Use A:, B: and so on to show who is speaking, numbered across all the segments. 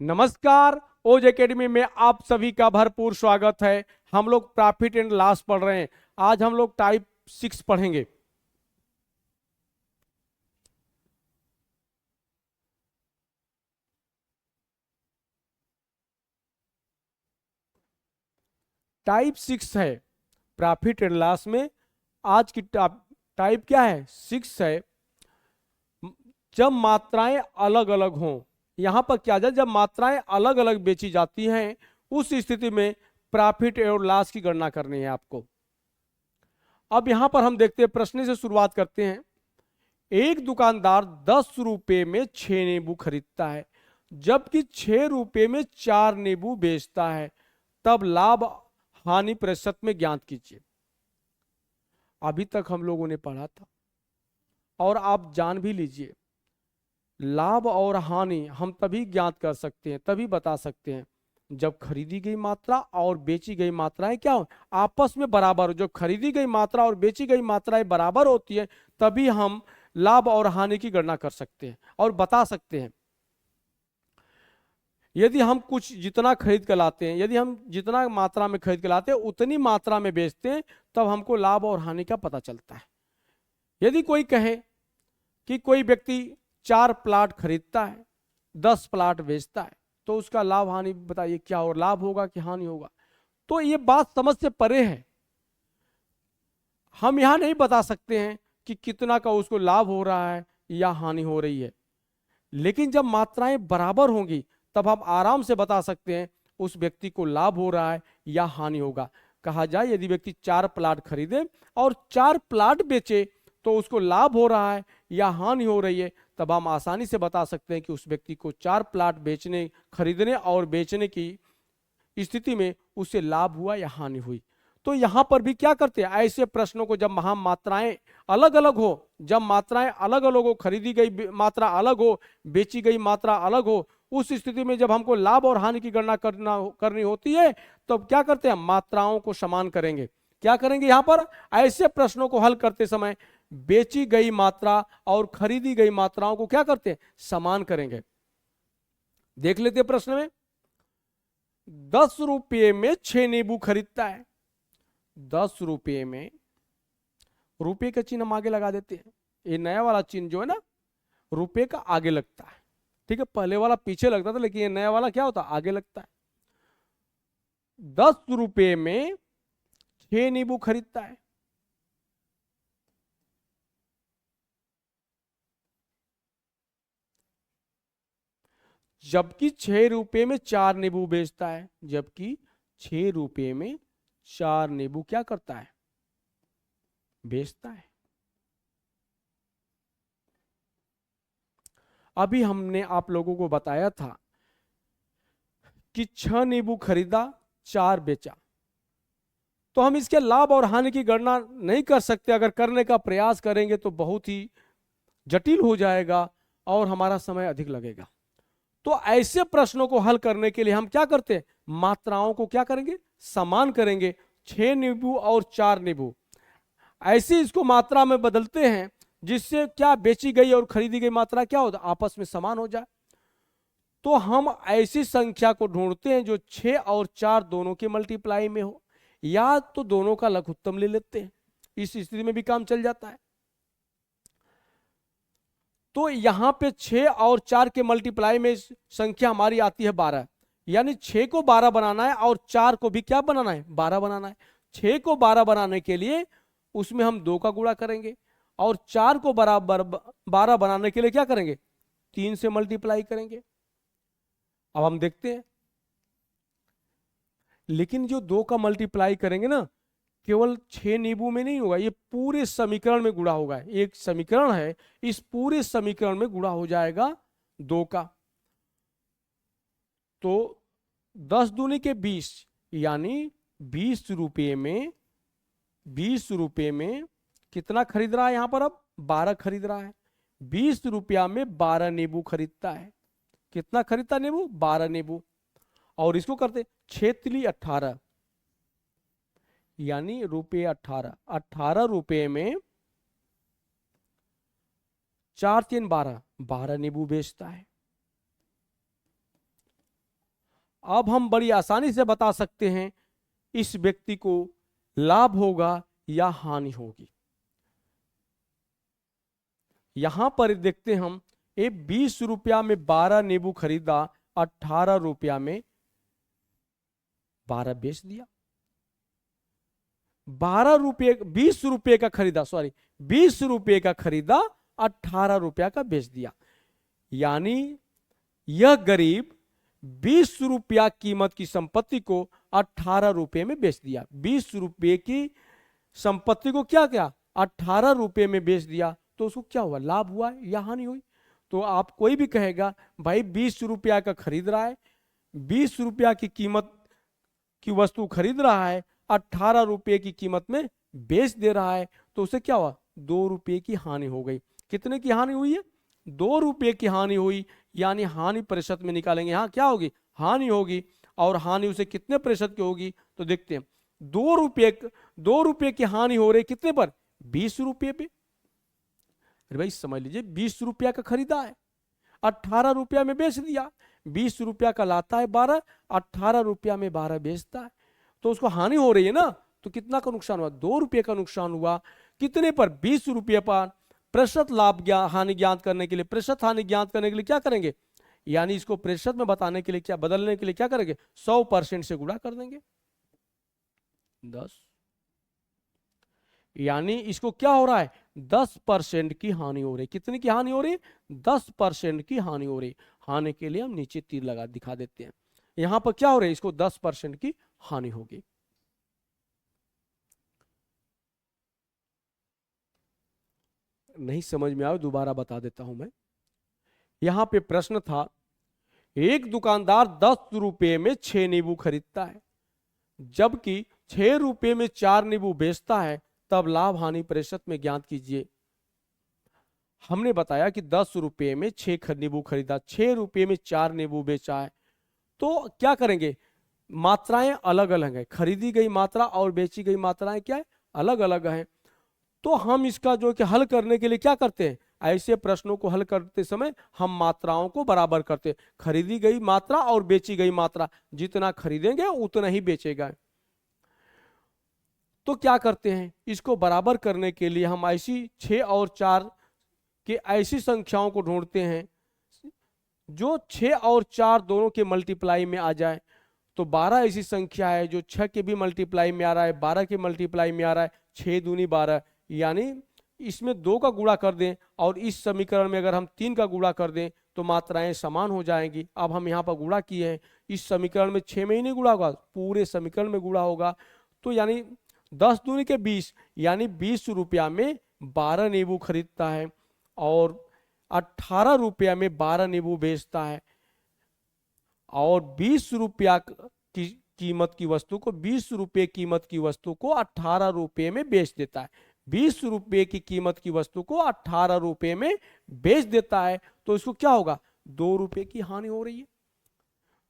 A: नमस्कार। ओज एकेडमी में आप सभी का भरपूर स्वागत है। हम लोग प्रॉफिट एंड लॉस पढ़ रहे हैं। आज हम लोग टाइप 6 पढ़ेंगे। टाइप 6 है प्रॉफिट एंड लॉस में। आज की टाइप क्या है? 6 है। जब मात्राएं अलग अलग हों, यहां पर क्या जाए, जब मात्राएं अलग अलग बेची जाती हैं उस स्थिति में प्रॉफिट और लॉस की गणना करनी है आपको। अब यहां पर हम देखते हैं, प्रश्न से शुरुआत करते हैं। एक दुकानदार 10 रुपए में 6 नींबू खरीदता है, जबकि 6 रुपए में 4 नींबू बेचता है। तब लाभ हानि प्रतिशत में ज्ञात कीजिए। अभी तक हम लोगों ने पढ़ा था और आप जान भी लीजिए, लाभ और हानि हम तभी ज्ञात कर सकते हैं, तभी बता सकते हैं जब खरीदी गई मात्रा और बेची गई मात्राएं क्या हो, आपस में बराबर हो। जब खरीदी गई मात्रा और बेची गई मात्राएं बराबर होती है तभी हम लाभ और हानि की गणना कर सकते हैं और बता सकते हैं। यदि हम कुछ जितना खरीद कर लाते हैं, यदि हम जितना मात्रा में खरीद कर लाते हैं उतनी मात्रा में बेचते हैं, तब हमको लाभ और हानि का पता चलता है। यदि कोई कहे कि कोई व्यक्ति 4 प्लाट खरीदता है, 10 प्लाट बेचता है, तो उसका लाभ हानि बताइए क्या हो, लाभ होगा कि हानि होगा? तो ये बात समझ से परे है। हम यहां नहीं बता सकते हैं कि कितना का उसको लाभ हो रहा है या हानि हो रही है, लेकिन जब मात्राएं बराबर होंगी तब हम आराम से बता सकते हैं उस व्यक्ति को लाभ हो रहा है या हानि होगा। कहा जाए, यदि व्यक्ति 4 प्लाट खरीदे और 4 प्लाट बेचे तो उसको लाभ हो रहा है या हानि हो रही है, तब हम आसानी से बता सकते हैं कि उस व्यक्ति को 4 प्लाट बेचने, खरीदने और बेचने की स्थिति में उससे लाभ हुआ या हानि हुई। तो यहां पर भी क्या करते हैं, ऐसे प्रश्नों को जब वहां मात्राएं अलग अलग हो, जब मात्राएं अलग अलग हो, खरीदी गई मात्रा अलग हो, बेची गई मात्रा अलग हो, उस स्थिति में जब हमको लाभ और हानि की गणना करनी होती है, तो क्या करते हैं, मात्राओं को समान करेंगे। क्या करेंगे यहां पर, ऐसे प्रश्नों को हल करते समय बेची गई मात्रा और खरीदी गई मात्राओं को क्या करते हैं, समान करेंगे। देख लेते हैं प्रश्न में। 10 रुपये में 6 नींबू खरीदता है। 10 रुपये में, रुपये का चिन्ह हम आगे लगा देते हैं। ये नया वाला चिन्ह जो है ना, रुपये का आगे लगता है। ठीक है, पहले वाला पीछे लगता था, लेकिन ये नया वाला क्या होता है, आगे लगता है। 10 रुपये में 6 नींबू खरीदता है, जबकि 6 रुपये में 4 नींबू बेचता है। जबकि 6 रुपये में 4 नींबू क्या करता है, बेचता है। अभी हमने आप लोगों को बताया था कि 6 नींबू खरीदा, 4 बेचा, तो हम इसके लाभ और हानि की गणना नहीं कर सकते। अगर करने का प्रयास करेंगे तो बहुत ही जटिल हो जाएगा और हमारा समय अधिक लगेगा। तो ऐसे प्रश्नों को हल करने के लिए हम क्या करते हैं, मात्राओं को क्या करेंगे, समान करेंगे। 6 नींबू और 4 नींबू, ऐसे इसको मात्रा में बदलते हैं जिससे क्या, बेची गई और खरीदी गई मात्रा क्या होता, आपस में समान हो जाए। तो हम ऐसी संख्या को ढूंढते हैं जो 6 और 4 दोनों के मल्टीप्लाई में हो, या तो दोनों का लघुत्तम ले लेते हैं। इस स्थिति में भी काम चल जाता है। तो यहां पे 6 और 4 के मल्टीप्लाई में संख्या हमारी आती है 12, यानी 6 को 12 बनाना है और 4 को भी क्या बनाना है, 12 बनाना है। 6 को 12 बनाने के लिए उसमें हम 2 का गुणा करेंगे और 4 को बराबर 12 बनाने के लिए क्या करेंगे, 3 से मल्टीप्लाई करेंगे। अब हम देखते हैं, लेकिन जो 2 का मल्टीप्लाई करेंगे ना, केवल 6 नींबू में नहीं होगा, ये पूरे समीकरण में गुणा होगा। एक समीकरण है, इस पूरे समीकरण में गुणा हो जाएगा 2 का। तो 10 दूनी के 20, यानी 20 रुपये में, 20 रुपये में कितना खरीद रहा है, यहां पर अब 12 खरीद रहा है। 20 रुपया में 12 नींबू खरीदता है। कितना खरीदता नींबू, 12 नींबू। और इसको करते 6×3 = 18, यानी रुपये 18। 18 रुपये में 4×3 = 12, 12 नींबू बेचता है। अब हम बड़ी आसानी से बता सकते हैं इस व्यक्ति को लाभ होगा या हानि होगी। यहां पर देखते हम, ये 20 रुपया में 12 नींबू खरीदा, 18 रुपया में 12 बेच दिया। 12 रुपये, 20 रुपये का खरीदा, सॉरी 20 रुपये का खरीदा, 18 रुपया का बेच दिया। यानी यह गरीब 20 रुपया कीमत की संपत्ति को 18 रुपये में बेच दिया। 20 रुपये की संपत्ति को क्या क्या 18 रुपये में बेच दिया, तो उसको क्या हुआ, लाभ हुआ या हानि हुई? तो आप कोई भी कहेगा भाई 20 रुपया का खरीद रहा है, 20 रुपया की कीमत की वस्तु खरीद रहा है, 18 रुपये की कीमत में बेच दे रहा है, तो उसे क्या हुआ, 2 रुपये की हानि हो गई। कितने की हानि हुई है, 2 रुपये की हानि हुई। यानी हानि प्रतिशत में निकालेंगे, यहाँ क्या होगी, हानि होगी। और हानि उसे कितने प्रतिशत की होगी, तो देखते हैं 2 रुपये की हानि हो रही कितने पर, 20 रुपये पे। अरे भाई समझ लीजिए, 20 रुपया का खरीदा है, 18 रुपया में बेच दिया। 20 रुपया का लाता है 12, 18 रुपया में 12 बेचता है, तो उसको हानि हो रही है ना। तो कितना का नुकसान हुआ, 2 रुपये का नुकसान हुआ। कितने पर, 20 रुपये पर। प्रतिशत लाभ हानि ज्ञात करने के लिए, प्रतिशत हानि ज्ञात करने के लिए क्या करेंगे, यानी इसको प्रतिशत में बताने के लिए क्या, बदलने के लिए क्या करेंगे, 100% से गुणा कर देंगे 10। यानी इसको क्या हो रहा है, 10% की हानि हो रही। कितनी की हानि हो रही, 10% की हानि हो रही। हानि के लिए हम नीचे तीर लगा दिखा देते हैं। यहां पर क्या हो रहा है, इसको 10% की हानि होगी। नहीं समझ में आया, दोबारा बता देता हूं मैं। यहां पे प्रश्न था, एक दुकानदार 10 रुपये में 6 नींबू खरीदता है, जबकि 6 रुपये में 4 नींबू बेचता है, तब लाभ हानि प्रतिशत में ज्ञात कीजिए। हमने बताया कि 10 रुपये में 6 नींबू खरीदा, 6 रुपये में 4 नींबू बेचा है, तो क्या करेंगे, मात्राएं अलग अलग है, खरीदी गई मात्रा और बेची गई मात्राएं क्या है, अलग अलग है। तो हम इसका जो कि हल करने के लिए क्या करते हैं, ऐसे प्रश्नों को हल करते समय हम मात्राओं को बराबर करते हैं। खरीदी गई मात्रा और बेची गई मात्रा, जितना खरीदेंगे उतना ही बेचेगा। तो क्या करते हैं, इसको बराबर करने के लिए हम ऐसी 6 और 4 के ऐसी संख्याओं को ढूंढते हैं जो 6 और 4 दोनों के मल्टीप्लाई में आ जाए। तो 12 ऐसी संख्या है जो 6 के भी मल्टीप्लाई में आ रहा है, 12 के मल्टीप्लाई में आ रहा है, 6 दूनी 12। यानी इसमें 2 का गुणा कर दें और इस समीकरण में अगर हम 3 का गुणा कर दें तो मात्राएं समान हो जाएंगी। अब हम यहाँ पर गुणा किए हैं, इस समीकरण में 6 में ही नहीं गुणा होगा, पूरे समीकरण में गुणा होगा। तो यानी 10 दूनी के 20, यानी 20 रुपया में 12 नींबू खरीदता है और 18 रुपया में 12 नींबू बेचता है, और 20 रुपया की कीमत की वस्तु को, 20 रुपये कीमत की वस्तु को 18 रुपये में बेच देता है। 20 रुपये की कीमत की वस्तु को 18 रुपये में बेच देता है, तो इसको क्या होगा, 2 रुपये की हानि हो रही है।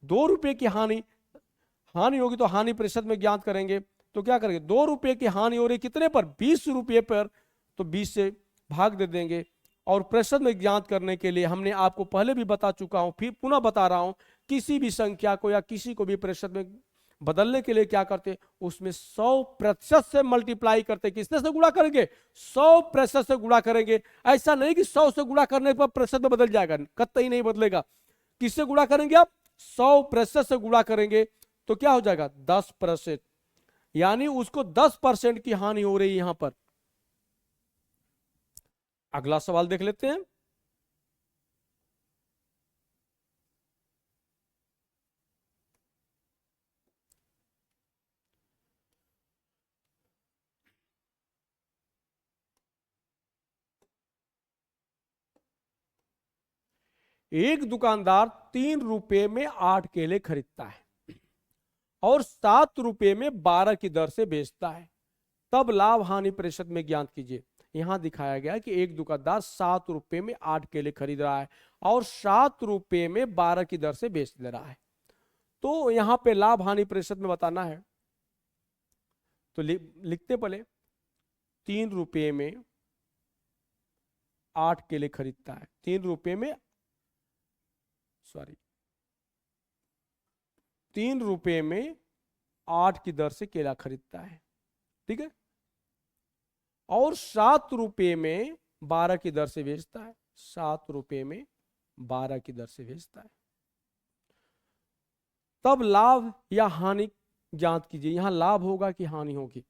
A: 2 रुपये की हानि होगी तो हानि प्रतिशत में ज्ञात करेंगे। तो क्या करेंगे, 2 रुपये की हानि हो रही कितने पर, 20 रुपये पर, तो 20 से भाग दे देंगे। और प्रतिशत में ज्ञात करने के लिए हमने आपको पहले भी बता चुका हूं, फिर पुनः बता रहा हूं, किसी भी संख्या को या किसी को भी प्रतिशत में बदलने के लिए क्या करते, उसमें 100% से मल्टीप्लाई करते। किसने से गुणा करेंगे, 100% से गुणा करेंगे। ऐसा नहीं कि 100 से गुणा करने पर प्रतिशत में बदल जाएगा, कतई नहीं बदलेगा। किससे गुणा करेंगे आप, 100% से गुणा करेंगे, तो क्या हो जाएगा, 10%। यानी उसको 10% की हानि हो रही है यहां पर। अगला सवाल देख लेते हैं। एक दुकानदार 3 रुपये में 8 केले खरीदता है और 7 रुपये में 12 की दर से बेचता है, तब लाभ हानि प्रतिशत में ज्ञात कीजिए। यहां दिखाया गया कि एक दुकानदार 7 रुपये में 8 केले खरीद रहा है और 7 रुपये में 12 की दर से बेच दे रहा है, तो यहां पे लाभ हानि प्रतिशत में बताना है। तो लिखते पहले, 3 रुपये में 8 केले खरीदता है, 3 रुपये में, सॉरी 3 रुपए में 8 की दर से केला खरीदता है, ठीक है, और 7 रुपए में 12 की दर से बेचता है, 7 रुपए में 12 की दर से बेचता है, तब लाभ या हानि ज्ञात कीजिए। यहां लाभ होगा कि हानि होगी।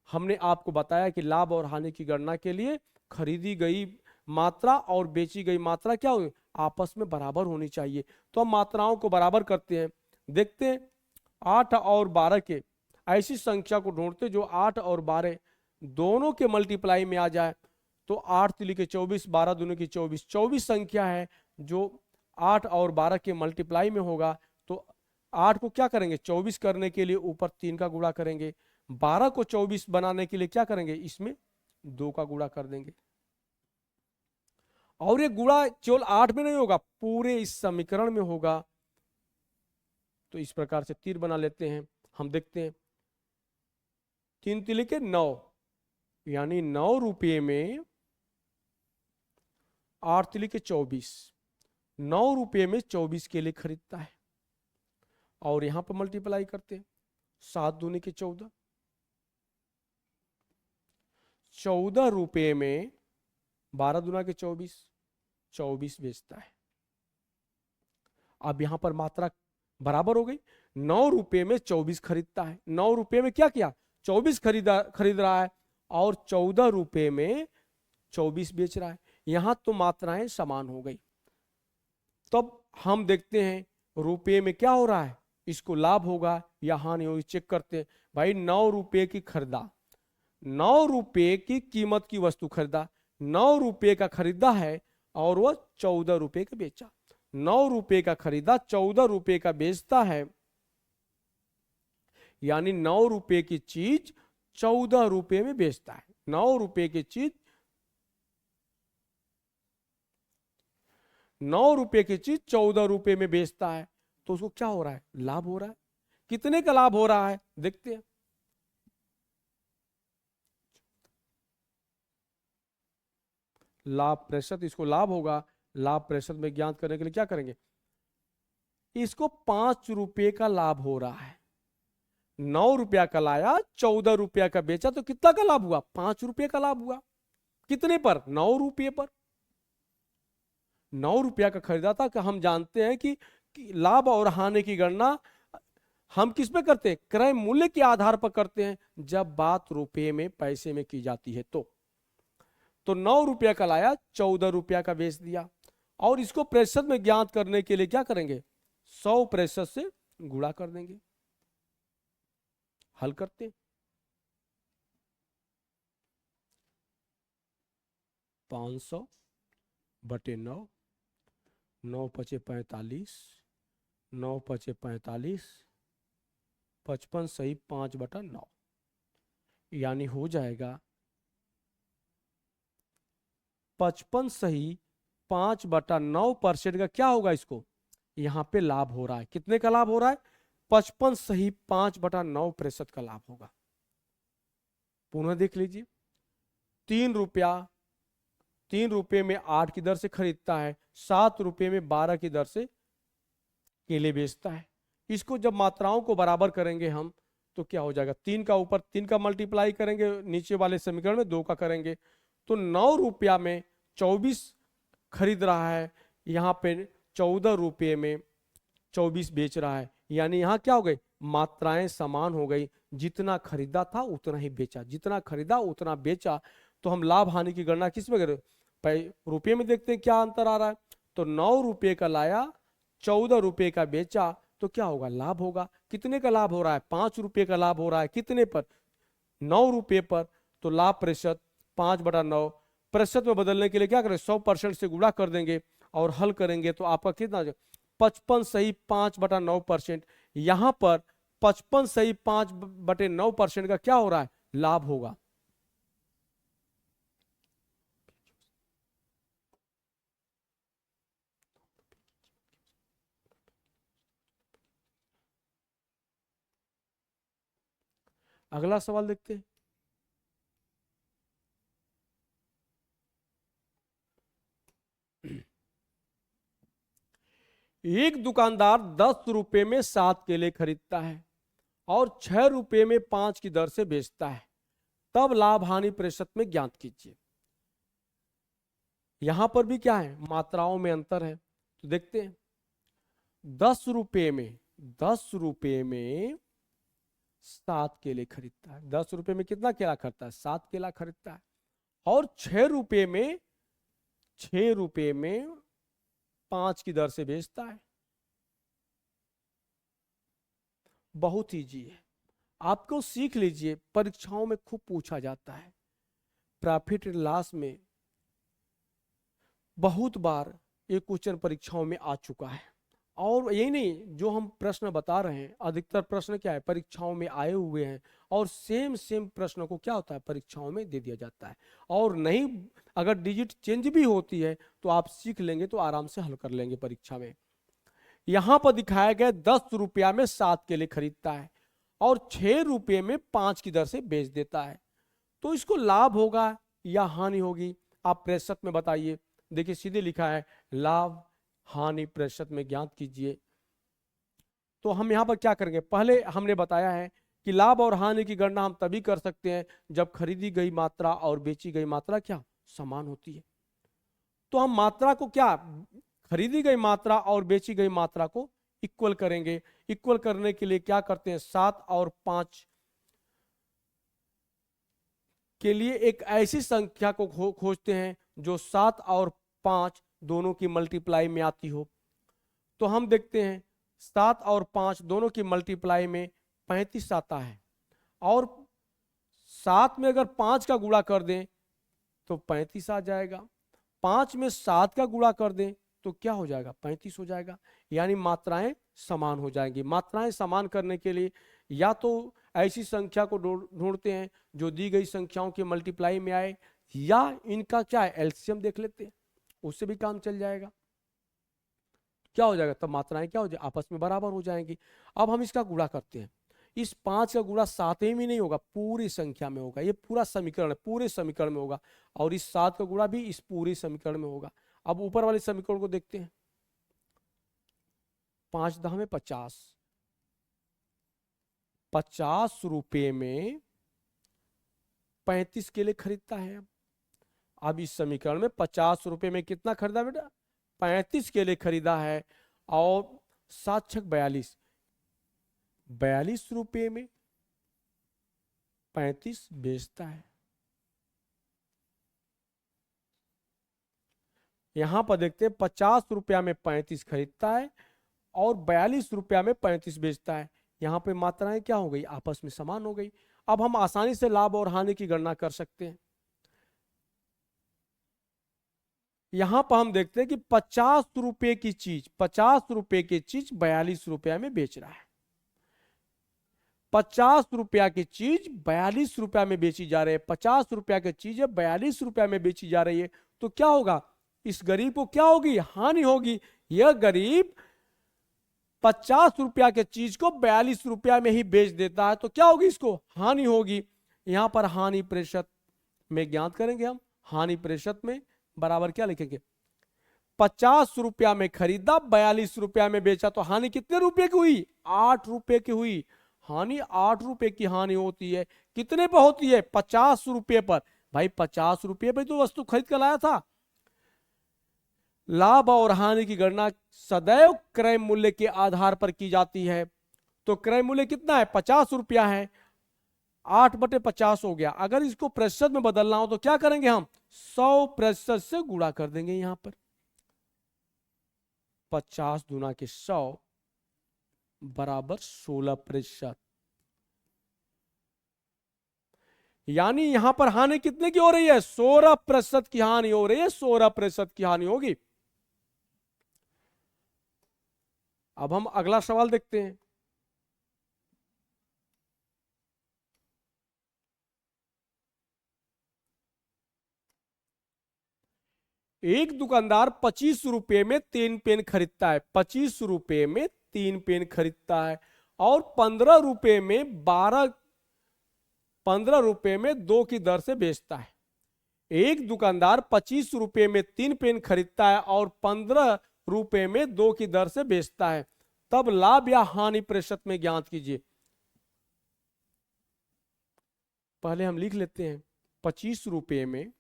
A: हमने आपको बताया कि लाभ और हानि की गणना के लिए खरीदी गई मात्रा और बेची गई मात्रा क्या हो, आपस में बराबर होनी चाहिए। तो हम मात्राओं को बराबर करते हैं। देखते हैं 8 और 12 के ऐसी संख्या को ढूंढते जो 8 और 12 दोनों के मल्टीप्लाई में आ जाए। तो 8 तिली के 24, 12 दूनी की 24, 24 संख्या है जो 8 और 12 के मल्टीप्लाई में होगा। तो 8 को क्या करेंगे, 24 करने के लिए ऊपर 3 का गुणा करेंगे, 12 को 24 बनाने के लिए क्या करेंगे, इसमें 2 का गुणा कर देंगे। और ये गुणा केवल 8 में नहीं होगा, पूरे इस समीकरण में होगा। तो इस प्रकार से तीर बना लेते हैं। हम देखते हैं 3 तिली के 9, यानी 9 रुपये में 8 तिली के 24, 9 रुपये में 24 केले खरीदता है। और यहां पर मल्टीप्लाई करते हैं, 7 दूनी के 14, 14 रुपये में 12 दूना के 24, 24 बेचता है। अब यहां पर मात्रा बराबर हो गई। 9 रुपये में 24 खरीदता है, 9 रुपये में क्या किया, 24 खरीद रहा है, और 14 रुपये में 24 बेच रहा है। यहां तो मात्राएं समान हो गई। तब हम देखते हैं रुपये में क्या हो रहा है, इसको लाभ होगा या हानि होगी, चेक करते हैं। भाई 9 रुपये की खरीदा, 9 रुपये की कीमत की वस्तु खरीदा, 9 रुपये का खरीदा है और वह 14 रुपये का बेचा। 9 रुपये का खरीदा, 14 रुपये का बेचता है, यानी 9 रुपये की चीज 14 रुपये में बेचता है। 9 रुपये की चीज 9 रुपये की चीज 14 रुपये में बेचता है। तो उसको क्या हो रहा है, लाभ हो रहा है। कितने का लाभ हो रहा है, देखते हैं। लाभ प्रतिशत, इसको लाभ होगा। लाभ प्रतिशत में ज्ञात करने के लिए क्या करेंगे, इसको 5 रुपये का लाभ हो रहा है। 9 रुपया का लाया, 14 रुपया का बेचा, तो कितना का लाभ हुआ, 5 रुपये का लाभ हुआ। कितने पर, 9 रुपये पर। 9 रुपया का खरीदा था। कि हम जानते हैं कि लाभ और हानि की गणना हम किस पे करते हैं, क्रय मूल्य के आधार पर करते हैं, जब बात रुपये में पैसे में की जाती है। तो 9 रुपया का लाया, 14 रुपया का बेच दिया। और इसको प्रतिशत में ज्ञात करने के लिए क्या करेंगे, 100% से गुणा कर देंगे। हल करते, 500 बटे 9, 9 पचे 45, 9 पचे 45, 55 सही 5/9, यानी हो जाएगा 55 सही 5/9% का क्या होगा, इसको यहां पे लाभ हो रहा है। कितने का लाभ हो रहा है, 55 सही 5/9% का लाभ होगा। पुनः देख लीजिए, 3 रुपये में 8 की दर से खरीदता है, 7 रुपये में 12 की दर से केले बेचता है। इसको जब मात्राओं को बराबर करेंगे हम, तो क्या हो जाएगा, 3 का ऊपर 3 का मल्टीप्लाई करेंगे, नीचे वाले समीकरण में 2 का करेंगे। तो 9 रुपया में 24 खरीद रहा है, यहां पे 14 रुपये में 24 बेच रहा है। यानी यहां क्या हो गई, मात्राएं समान हो गई। जितना खरीदा था उतना ही बेचा, जितना खरीदा उतना बेचा। तो हम लाभ हानि की गणना किस में करें, रुपये में देखते हैं क्या अंतर आ रहा है। तो 9 रुपये का लाया, 14 रुपये का बेचा, तो क्या होगा, लाभ होगा। कितने का लाभ हो रहा है, 5 रुपये का लाभ हो रहा है। कितने पर, 9 रुपये पर। तो लाभ प्रतिशत 5/9, प्रतिशत में बदलने के लिए क्या करें, 100% से गुणा कर देंगे और हल करेंगे। तो आपका कितना, 55 सही 5/9%। यहां पर 55 सही 5/9% का क्या हो रहा है, लाभ होगा। अगला सवाल देखते हैं। एक दुकानदार 10 रुपए में 7 केले खरीदता है और 6 रुपए में 5 की दर से बेचता है, तब लाभ हानि प्रतिशत में ज्ञात कीजिए। यहां पर भी क्या है, मात्राओं में अंतर है, तो देखते हैं। 10 रुपए में 7 केले खरीदता है, 10 रुपए में कितना केला खरीदता है, 7 केला खरीदता है, और 6 रुपए में 5 की दर से बेचता है। बहुत ईजी है, आपको सीख लीजिए, परीक्षाओं में खूब पूछा जाता है। प्रॉफिट एंड लॉस में बहुत बार ये क्वेश्चन परीक्षाओं में आ चुका है। और यही नहीं, जो हम प्रश्न बता रहे हैं अधिकतर प्रश्न क्या है, परीक्षाओं में आए हुए हैं, और सेम प्रश्न को क्या होता है, परीक्षाओं में दे दिया जाता है। और नहीं, अगर डिजिट चेंज भी होती है तो आप सीख लेंगे तो आराम से हल कर लेंगे परीक्षा में। यहां पर दिखाया गया 10 रुपया में 7 केले खरीदता है और 6 रुपये में 5 की दर से बेच देता है, तो इसको लाभ होगा या हानि होगी, आप प्रतिशत में बताइए। देखिए सीधे लिखा है लाभ हानि प्रतिशत में ज्ञात कीजिए। तो हम यहां पर क्या करेंगे, पहले हमने बताया है कि लाभ और हानि की गणना हम तभी कर सकते हैं जब खरीदी गई मात्रा और बेची गई मात्रा क्या समान होती है। तो हम मात्रा को क्या, खरीदी गई मात्रा और बेची गई मात्रा को इक्वल करेंगे। इक्वल करने के लिए क्या करते हैं, 7 और 5 के लिए एक ऐसी संख्या को खोजते हैं जो 7 और 5 दोनों की मल्टीप्लाई में आती हो। तो हम देखते हैं 7 और 5 दोनों की मल्टीप्लाई में 35 आता है, और 7 में अगर 5 का गुणा कर दें तो 35 आ जाएगा, 5 में 7 का गुणा कर दें तो क्या हो जाएगा, 35 हो जाएगा। यानी मात्राएं समान हो जाएंगी। मात्राएं समान करने के लिए या तो ऐसी संख्या को ढूंढते हैं जो दी गई संख्याओं के मल्टीप्लाई में आए, या इनका क्या है एलसीएम देख लेते हैं, उससे भी काम चल जाएगा। क्या हो जाएगा, तब मात्राएं क्या हो जाए, आपस में बराबर हो जाएंगी। अब हम इसका गुणा करते हैं। इस 5 का गुणा 7 में नहीं होगा, पूरी संख्या में होगा। ये पूरा समीकरण है, पूरे समीकरण में होगा, और इस 7 का गुणा भी इस पूरे समीकरण में होगा। अब ऊपर वाले समीकरण को देखते हैं। 5 10 में 50, 50 रुपए में 35 केले खरीदता है। अब इस समीकरण में 50 रुपए में कितना खरीदा बेटा, 35 केले खरीदा है, और 7 छक 42, 42 रुपए में 35 बेचता है। यहां पर देखते हैं 50 रुपया में 35 खरीदता है और 42 रुपया में 35 बेचता है। यहां पे मात्राएं क्या हो गई, आपस में समान हो गई। अब हम आसानी से लाभ और हानि की गणना कर सकते हैं। यहां पर हम देखते हैं कि 50 रुपए की चीज 42 रुपया में बेच रहा है। 50 रुपया की चीज 42 रुपया में बेची जा रही है। 50 रुपया की चीज 42 रुपया में बेची जा रही है, तो क्या होगा, इस गरीब को क्या होगी, हानि होगी। यह गरीब 50 रुपया के चीज को 42 रुपया में ही बेच देता है, तो क्या होगी, इसको हानि होगी। यहां पर हानि प्रतिशत में ज्ञात करेंगे हम। हानि प्रतिशत में बराबर क्या लिखेंगे, 50 रुपया में खरीदा 42 रुपया में बेचा, तो हानि कितने रुपए की हुई, 8 रुपए की हुई। हानि 8 रुपए की हानि होती है। कितने पर होती है, 50 रुपए पर। भाई 50 रुपए पर तो वस्तु खरीद कर लाया था। लाभ और हानि की गणना सदैव क्रय मूल्य के आधार पर की जाती है। तो क्रय मूल्य कितना है, 50 रुपया है, 8/50 हो गया। अगर इसको प्रतिशत में बदलना हो तो क्या करेंगे हम, 100% से गुणा कर देंगे। यहां पर 50 गुना के 100 बराबर 16%। यानी यहां पर हानि कितने की हो रही है, 16% की हानि हो रही है, 16% की हानि होगी। अब हम अगला सवाल देखते हैं। एक दुकानदार 25 रुपए में 3 पेन खरीदता है। 25 रुपए में 3 पेन खरीदता है और 15 रुपए में 15 रुपए में 2 की दर से बेचता है। एक दुकानदार 25 रुपए में 3 पेन खरीदता है और 15 रुपए में 2 की दर से बेचता है, तब लाभ या हानि प्रतिशत में ज्ञात कीजिए। पहले हम लिख लेते हैं, 25 रुपए में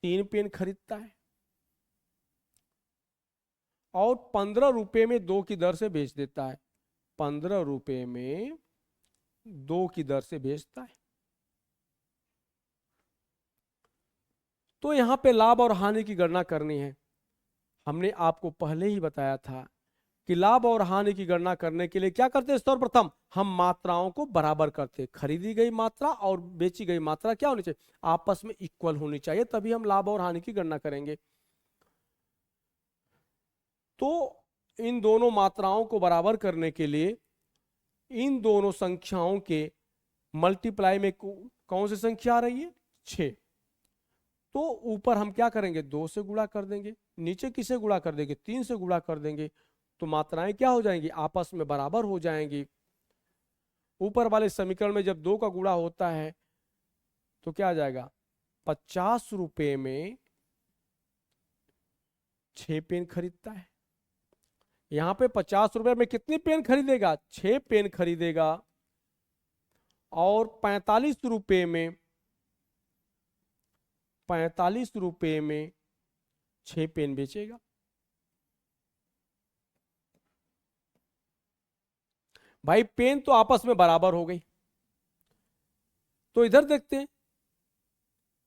A: 3 पेन खरीदता है और 15 रुपए में 2 की दर से बेच देता है। 15 रुपए में 2 की दर से बेचता है। तो यहां पे लाभ और हानि की गणना करनी है। हमने आपको पहले ही बताया था कि लाभ और हानि की गणना करने के लिए क्या करते हैं, सर्वप्रथम हम मात्राओं को बराबर करते हैं। खरीदी गई मात्रा और बेची गई मात्रा क्या होनी चाहिए, आपस में इक्वल होनी चाहिए, तभी हम लाभ और हानि की गणना करेंगे। तो इन दोनों मात्राओं को बराबर करने के लिए इन दोनों संख्याओं के मल्टीप्लाई में कौन सी संख्या आ रही है, 6। तो ऊपर हम क्या करेंगे, 2 से गुणा कर देंगे, नीचे किसे गुणा कर देंगे, 3 से गुणा कर देंगे। तो मात्राएं क्या हो जाएंगी, आपस में बराबर हो जाएंगी। ऊपर वाले समीकरण में जब 2 का गुणा होता है तो क्या आ जाएगा, 50 रुपए में 6 पेन खरीदता है। यहां पे 50 रुपए में कितनी पेन खरीदेगा, 6 पेन खरीदेगा। और 45 रुपए में 6 पेन बेचेगा। भाई पेन तो आपस में बराबर हो गई। तो इधर देखते हैं,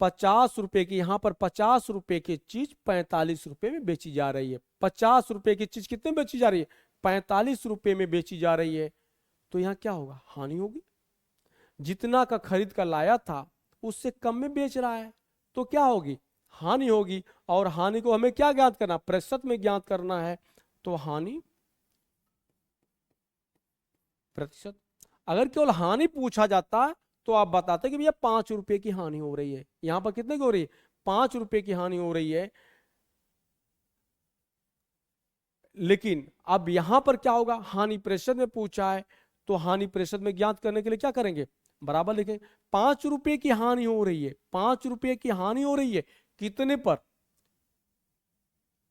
A: 50 रुपए की, यहां पर 50 रुपए की चीज 45 रुपए में बेची जा रही है। 50 रुपए की चीज कितने में बेची जा रही है, 45 रुपए में बेची जा रही है। तो यहां क्या होगा, हानि होगी। जितना का खरीद कर लाया था उससे कम में बेच रहा है, तो क्या होगी, हानि होगी। और हानि को हमें क्या ज्ञात करना, प्रतिशत में ज्ञात करना है। तो हानि प्रतिशत। अगर केवल हानि पूछा जाता तो आप बताते कि भैया 5 रुपए की हानि हो रही है। यहां पर कितने की हो रही है, 5 रुपए की हानि हो रही है। लेकिन अब यहां पर क्या होगा, हानि प्रतिशत में पूछा है, तो हानि प्रतिशत में ज्ञात करने के लिए क्या करेंगे, बराबर लिखेंगे। 5 रुपए की हानि हो रही है, 5 रुपए की हानि हो रही है, कितने पर,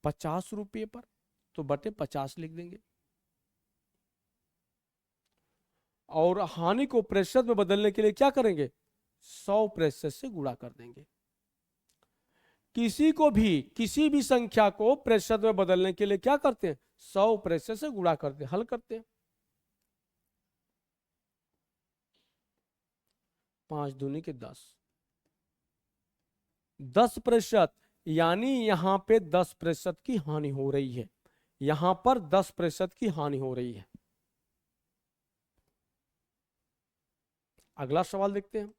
A: 50 रुपए पर, तो बटे 50 लिख देंगे। और हानि को प्रतिशत में बदलने के लिए क्या करेंगे, 100% से गुणा कर देंगे। किसी भी संख्या को प्रतिशत में बदलने के लिए क्या करते हैं, 100% से गुणा करते हैं, हल करते हैं। 5 दूनी के 10, 10%, यानी यहां पे 10% की हानि हो रही है। यहां पर 10% की हानि हो रही है। अगला सवाल देखते हैं।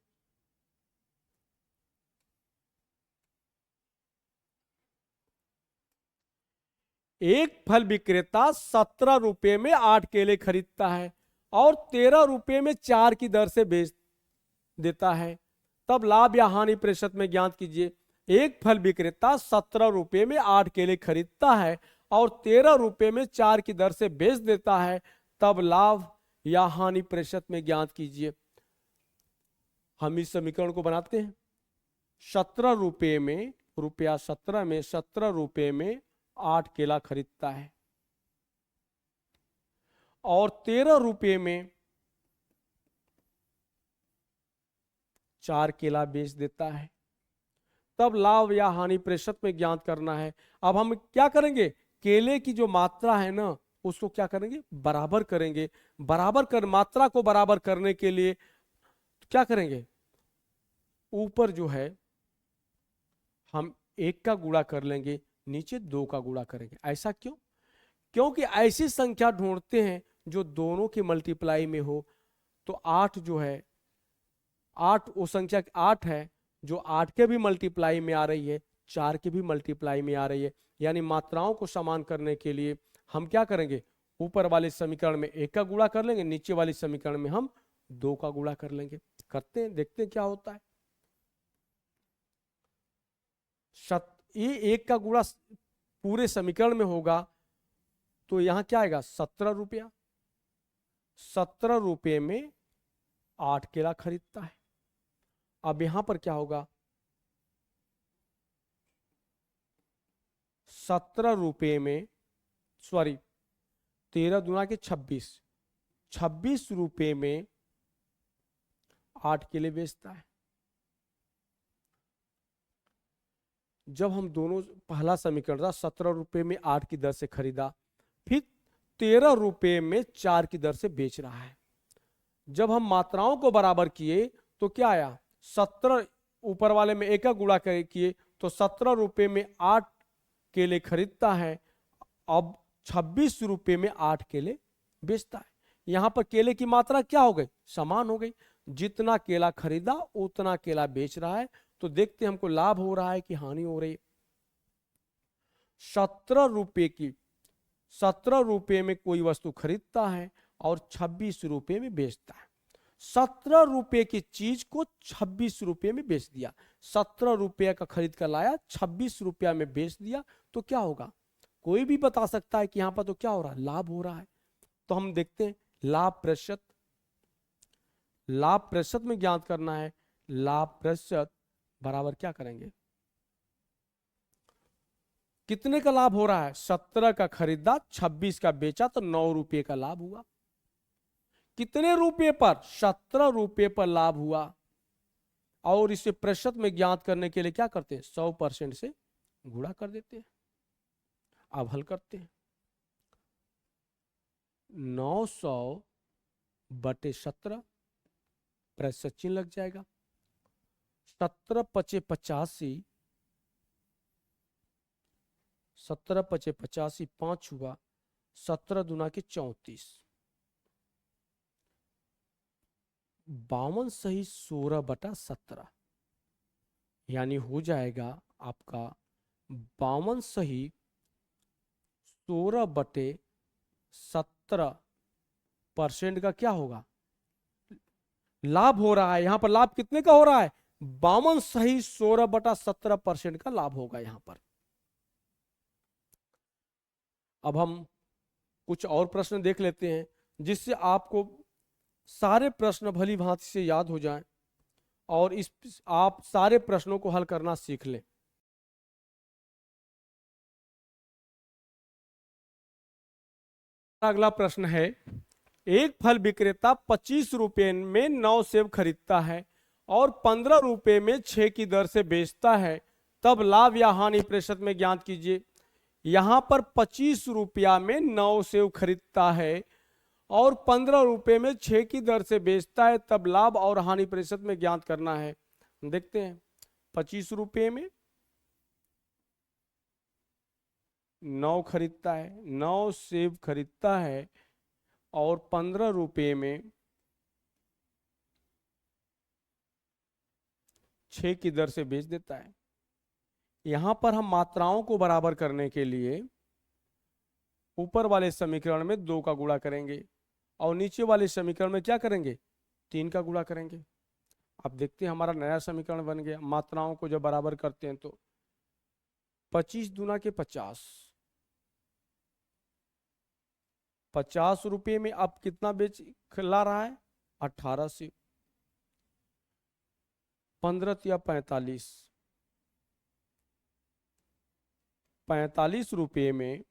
A: एक फल विक्रेता 17 रुपए में 8 केले खरीदता है और 13 रुपए में 4 की दर से बेच देता है, तब लाभ या हानि प्रतिशत में ज्ञात कीजिए। एक फल विक्रेता 17 रुपए में 8 केले खरीदता है और 13 रुपए में 4 की दर से बेच देता है, तब लाभ या हानि प्रतिशत में ज्ञात कीजिए। हम इस समीकरण को बनाते हैं। 17 रुपए में, रुपया 17 में 17 रुपए में 8 केला खरीदता है और 13 रुपए में 4 केला बेच देता है, तब लाभ या हानि प्रतिशत में ज्ञात करना है। अब हम क्या करेंगे, केले की जो मात्रा है ना उसको क्या करेंगे, बराबर करेंगे। बराबर कर, मात्रा को बराबर करने के लिए क्या करेंगे, ऊपर जो है हम 1 का गुणा कर लेंगे, नीचे 2 का गुणा करेंगे। ऐसा क्यों, क्योंकि ऐसी संख्या ढूंढते हैं जो दोनों की मल्टीप्लाई में हो। तो 8 जो है, 8 वो संख्या 8 है जो 8 के भी मल्टीप्लाई में आ रही है, 4 के भी मल्टीप्लाई में आ रही है। यानी मात्राओं को समान करने के लिए हम क्या करेंगे, ऊपर वाले समीकरण में 1 का गुणा कर लेंगे, नीचे वाले समीकरण में हम 2 का गुणा कर लेंगे। करते हैं, देखते हैं क्या होता है। ये 1 का गुणा पूरे समीकरण में होगा तो यहां क्या आएगा, 17 रुपया। 17 रुपये में 8 केला खरीदता है। अब यहां पर क्या होगा, 17 रुपये में, सॉरी 13 दूना के 26, 26 रुपये में 8 केले बेचता है। जब हम दोनों, पहला समीकरण था 17 रुपये में 8 की दर से खरीदा, फिर 13 रुपये में 4 की दर से बेच रहा है। जब हम मात्राओं को बराबर किए तो क्या आया, 17 ऊपर वाले में एक का गुणा किए तो 17 रुपये में 8 केले खरीदता है, अब 26 रुपये में 8 केले बेचता है। यहां पर केले की मात्रा क्या हो गई, समान हो गई। जितना केला खरीदा उतना केला बेच रहा है। तो देखते हैं हमको लाभ हो रहा है कि हानि हो रही है। 17 रुपये में कोई वस्तु खरीदता है और 26 रुपये में बेचता है। 17 रुपये की चीज को 26 रुपये में बेच दिया। 17 रुपये का खरीद कर लाया, 26 रुपया में बेच दिया, तो क्या होगा, कोई भी बता सकता है कि यहां पर तो क्या हो रहा है, लाभ हो रहा है। तो हम देखते हैं लाभ प्रतिशत, लाभ प्रतिशत में ज्ञात करना है। लाभ प्रतिशत बराबर क्या करेंगे, कितने का लाभ हो रहा है, 17 का खरीदा 26 का बेचा तो 9 रुपये का लाभ हुआ। कितने रुपये पर, 17 रुपये पर लाभ हुआ। और इसे प्रतिशत में ज्ञात करने के लिए क्या करते हैं, 100% से गुणा कर देते हैं। अब हल करते हैं, 900 बटे 17, प्रतिशत चिन्ह लग जाएगा। 17 पचे 85, 17 पचे 85, 5 हुआ, 17 दूना के 34, 52 सही 16 बटा 17, यानी हो जाएगा आपका 52 सही 16 बटे 17% का क्या होगा, लाभ हो रहा है। यहां पर लाभ कितने का हो रहा है, 52 सही 16 बटा 17% का लाभ होगा यहां पर। अब हम कुछ और प्रश्न देख लेते हैं जिससे आपको सारे प्रश्न भली भांति से याद हो जाएं और आप सारे प्रश्नों को हल करना सीख लें। अगला प्रश्न है, एक फल विक्रेता 25 रुपये में 9 सेब खरीदता है और 15 रुपये में 6 की दर से बेचता है, तब लाभ या हानि प्रतिशत में ज्ञात कीजिए। यहां पर 25 रुपया में 9 सेब खरीदता है और 15 रुपये में 6 की दर से बेचता है, तब लाभ और हानि प्रतिशत में ज्ञात करना है। देखते हैं, 25 रुपये में 9 खरीदता है, 9 सेब खरीदता है और 15 रुपये में 6 की दर से बेच देता है। यहां पर हम मात्राओं को बराबर करने के लिए ऊपर वाले समीकरण में 2 का गुणा करेंगे और नीचे वाले समीकरण में क्या करेंगे, 3 का गुणा करेंगे। अब देखते हैं हमारा नया समीकरण बन गया। मात्राओं को जब बराबर करते हैं तो 25 दूना के 50, 50 रुपये में अब कितना बेच ला रहा है, 18 से, 15 या 45, 45 रुपये में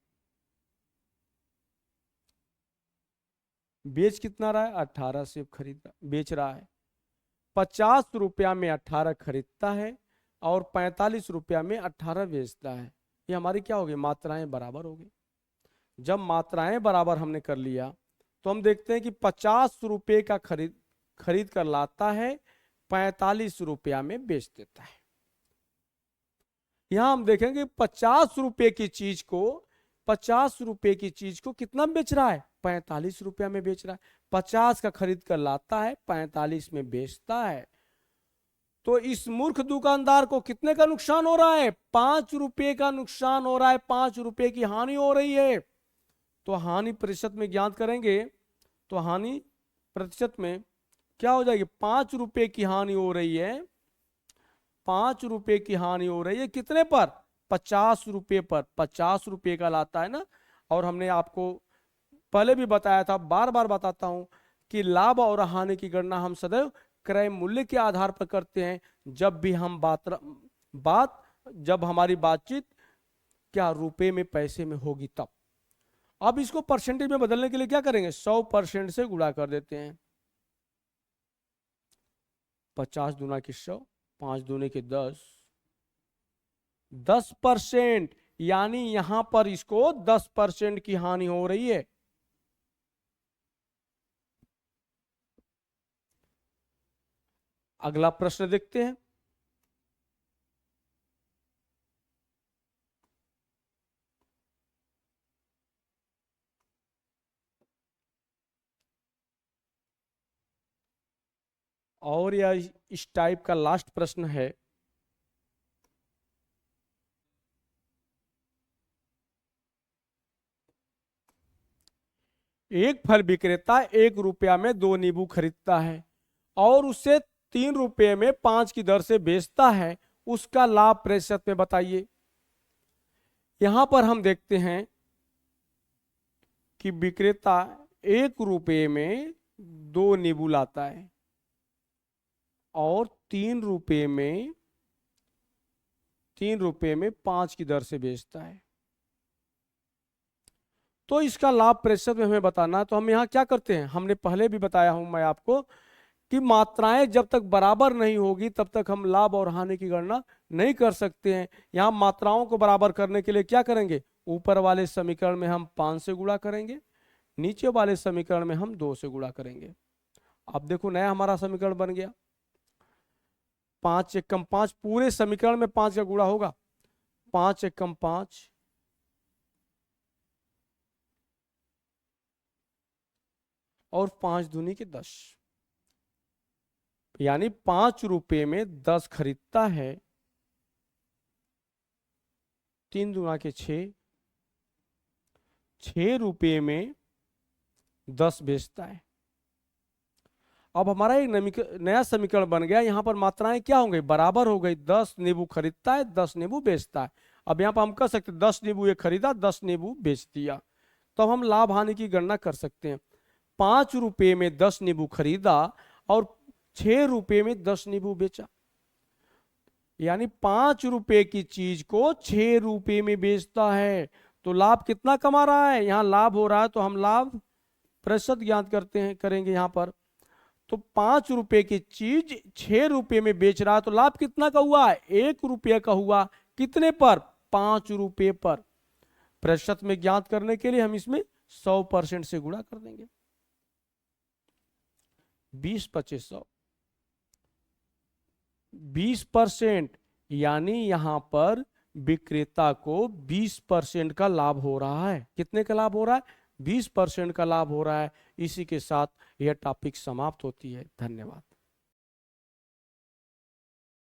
A: बेच कितना रहा है, 18 से खरीद बेच रहा है। 50 रुपया में 18 खरीदता है और 45 रुपया में 18 बेचता है। ये हमारी क्या होगी, मात्राएं बराबर हो गई। जब मात्राएं बराबर हमने कर लिया तो हम देखते हैं कि 50 रुपये का खरीद कर लाता है, 45 रुपया में बेच देता है। यहां हम देखेंगे 50 रुपये की चीज को, 50 रुपये की चीज को कितना बेच रहा है, 45 रुपया में बेच रहा है। 50 का खरीद कर लाता है, 45 में बेचता है। तो इस मूर्ख दुकानदार को कितने का नुकसान हो रहा है, 5 रुपये का नुकसान हो रहा है, 5 रुपये की हानि हो रही है। तो हानि प्रतिशत में ज्ञात करेंगे तो हानि प्रतिशत में क्या हो जाएगी, 5 रुपये की हानि हो रही है, 5 रुपये की हानि हो रही है। कितने पर, 50 रुपये पर। 50 रुपये का लाता है ना। और हमने आपको पहले भी बताया था, बार बार बताता हूं कि लाभ और हानि की गणना हम सदैव क्रय मूल्य के आधार पर करते हैं। जब भी हम जब हमारी बातचीत क्या रुपए में, पैसे में होगी तब। अब इसको परसेंटेज में बदलने के लिए क्या करेंगे, 100% से गुणा कर देते हैं। 50 दूना की 100, 5 दूने के 10, 10%, यानी यहां पर इसको 10% की हानि हो रही है। अगला प्रश्न देखते हैं। और यह इस टाइप का लास्ट प्रश्न है। एक फल विक्रेता 1 रुपया में 2 नींबू खरीदता है और उसे 3 रुपये में 5 की दर से बेचता है, उसका लाभ प्रतिशत में बताइए। यहां पर हम देखते हैं कि विक्रेता 1 रुपये में 2 नींबू लाता है और 3 रुपये में 5 की दर से बेचता है, तो इसका लाभ प्रतिशत में हमें बताना है। तो हम यहाँ क्या करते हैं, हमने पहले भी बताया हूं मैं आपको कि मात्राएं जब तक बराबर नहीं होगी तब तक हम लाभ और हानि की गणना नहीं कर सकते हैं। यहाँ मात्राओं को बराबर करने के लिए क्या करेंगे, ऊपर वाले समीकरण में हम 5 से गुणा करेंगे, नीचे वाले समीकरण में हम 2 से गुणा करेंगे। अब देखो नया हमारा समीकरण बन गया, 5 एकम 5, पूरे समीकरण में 5 का गुणा होगा, 5 एकम 5 और 5 दूनी के 10, यानी 5 रुपये में 10 खरीदता है, 3 दूना के 6, 6 रुपये में 10 बेचता है। अब हमारा एक नया समीकरण बन गया, यहां पर मात्राएं क्या हो गई, बराबर हो गई। 10 नींबू खरीदता है, 10 नींबू बेचता है। अब यहां पर हम कह सकते 10 नींबू ये खरीदा, 10 नींबू बेच दिया, तो हम लाभ हानि की गणना कर सकते हैं। 5 रुपये में 10 नींबू खरीदा और 6 रुपये में 10 नींबू बेचा, यानी 5 रुपये की चीज को 6 रुपये में बेचता है, तो लाभ कितना कमा रहा है, यहां लाभ हो रहा है, तो हम लाभ प्रतिशत ज्ञात करेंगे यहां पर। तो 5 रुपये की चीज 6 रुपये में बेच रहा है, तो लाभ कितना का हुआ, 1 रुपये का हुआ। कितने पर, 5 रुपये पर। प्रतिशत में ज्ञात करने के लिए हम इसमें 100% से गुणा कर देंगे, 20 25 100, 20%, यानी यहां पर विक्रेता को 20% का लाभ हो रहा है। कितने का लाभ हो रहा है, 20% का लाभ हो रहा है। इसी के साथ यह टॉपिक समाप्त होती है। धन्यवाद।